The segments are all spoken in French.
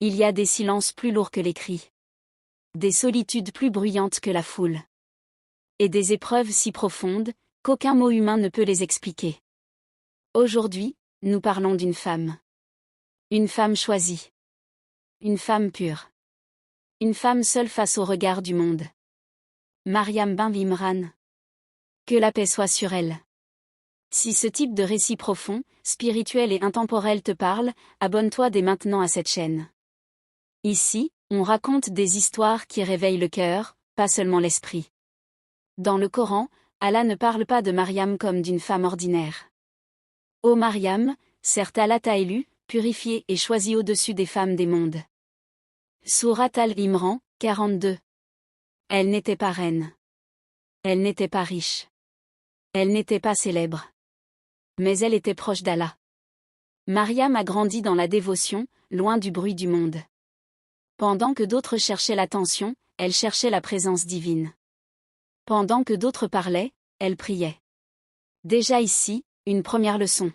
Il y a des silences plus lourds que les cris. Des solitudes plus bruyantes que la foule. Et des épreuves si profondes, qu'aucun mot humain ne peut les expliquer. Aujourd'hui, nous parlons d'une femme. Une femme choisie. Une femme pure. Une femme seule face au regard du monde. Mariam bin Imran. Que la paix soit sur elle. Si ce type de récit profond, spirituel et intemporel te parle, abonne-toi dès maintenant à cette chaîne. Ici, on raconte des histoires qui réveillent le cœur, pas seulement l'esprit. Dans le Coran, Allah ne parle pas de Mariam comme d'une femme ordinaire. Ô Mariam, certes Allah t'a élue, purifiée et choisie au-dessus des femmes des mondes. Sourate Al-Imran, 42. Elle n'était pas reine. Elle n'était pas riche. Elle n'était pas célèbre. Mais elle était proche d'Allah. Mariam a grandi dans la dévotion, loin du bruit du monde. Pendant que d'autres cherchaient l'attention, elle cherchait la présence divine. Pendant que d'autres parlaient, elle priait. Déjà ici, une première leçon.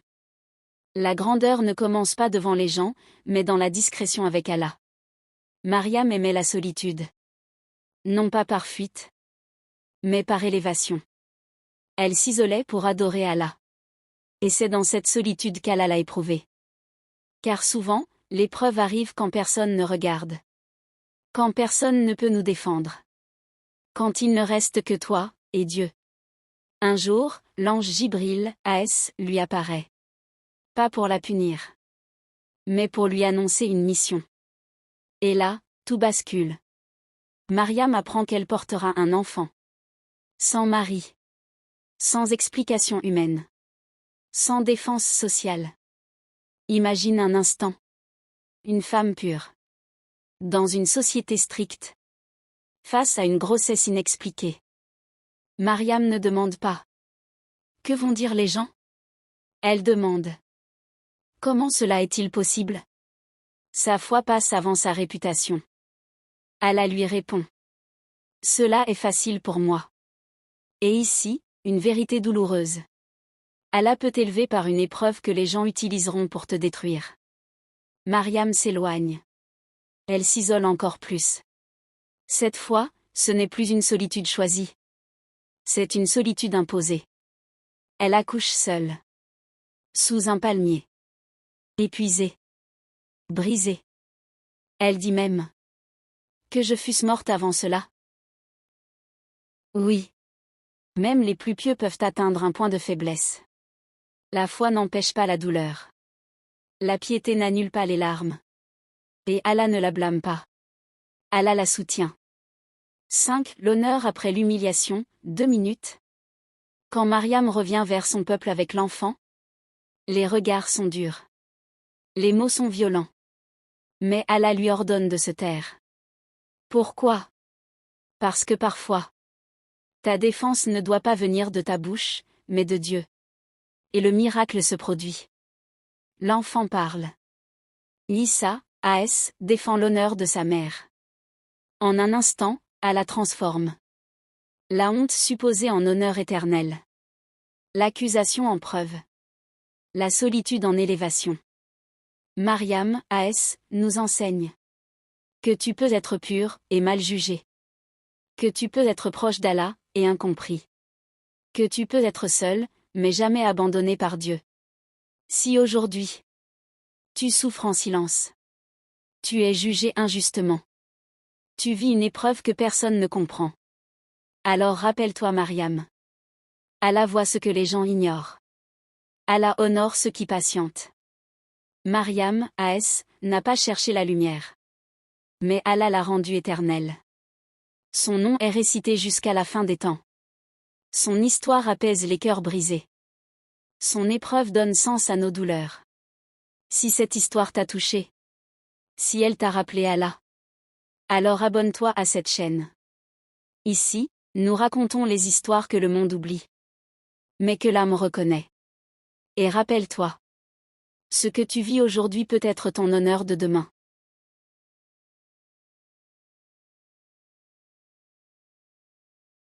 La grandeur ne commence pas devant les gens, mais dans la discrétion avec Allah. Mariam aimait la solitude. Non pas par fuite, mais par élévation. Elle s'isolait pour adorer Allah. Et c'est dans cette solitude qu'Allah l'a éprouvée. Car souvent, l'épreuve arrive quand personne ne regarde. Quand personne ne peut nous défendre. Quand il ne reste que toi, et Dieu. Un jour, l'ange Jibril, AS, lui apparaît. Pas pour la punir. Mais pour lui annoncer une mission. Et là, tout bascule. Mariam apprend qu'elle portera un enfant. Sans mari. Sans explication humaine. Sans défense sociale. Imagine un instant. Une femme pure. Dans une société stricte. Face à une grossesse inexpliquée. Mariam ne demande pas. Que vont dire les gens? Elle demande. Comment cela est-il possible? Sa foi passe avant sa réputation. Allah lui répond. Cela est facile pour moi. Et ici, une vérité douloureuse. Allah peut t'élever par une épreuve que les gens utiliseront pour te détruire. Mariam s'éloigne. Elle s'isole encore plus. Cette fois, ce n'est plus une solitude choisie. C'est une solitude imposée. Elle accouche seule. Sous un palmier. Épuisée. Brisée. Elle dit même. Que je fusse morte avant cela. Oui. Même les plus pieux peuvent atteindre un point de faiblesse. La foi n'empêche pas la douleur. La piété n'annule pas les larmes. Et Allah ne la blâme pas. Allah la soutient. 5. L'honneur après l'humiliation, 2 minutes. Quand Mariam revient vers son peuple avec l'enfant, les regards sont durs. Les mots sont violents. Mais Allah lui ordonne de se taire. Pourquoi? Parce que parfois, ta défense ne doit pas venir de ta bouche, mais de Dieu. Et le miracle se produit. L'enfant parle. Issa, AS, défend l'honneur de sa mère. En un instant, Allah transforme. La honte supposée en honneur éternel. L'accusation en preuve. La solitude en élévation. Mariam, AS, nous enseigne. Que tu peux être pur, et mal jugé. Que tu peux être proche d'Allah, et incompris. Que tu peux être seul, mais jamais abandonné par Dieu. Si aujourd'hui, tu souffres en silence. Tu es jugé injustement. Tu vis une épreuve que personne ne comprend. Alors rappelle-toi Mariam. Allah voit ce que les gens ignorent. Allah honore ceux qui patientent. Mariam, AS, n'a pas cherché la lumière. Mais Allah l'a rendue éternelle. Son nom est récité jusqu'à la fin des temps. Son histoire apaise les cœurs brisés. Son épreuve donne sens à nos douleurs. Si cette histoire t'a touché, si elle t'a rappelé Allah, alors abonne-toi à cette chaîne. Ici, nous racontons les histoires que le monde oublie. Mais que l'âme reconnaît. Et rappelle-toi. Ce que tu vis aujourd'hui peut être ton honneur de demain.